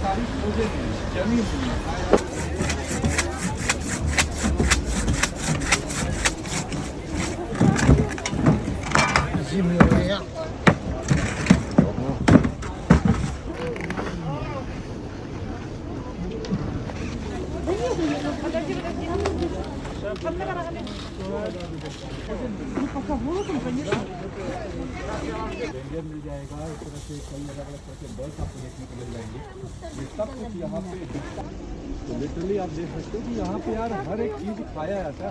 सारी खोजे थी जमी हुई रेंजर मिल जाएगा। इस तरह से कई अलग अलग तरह के बर्ड्स आपको देखने को मिल जाएंगे। ये सब कुछ यहाँ पे दिखता है। तो लिटरली आप देख सकते हो कि यहाँ पे यार हर एक चीज़ खाया जाता है।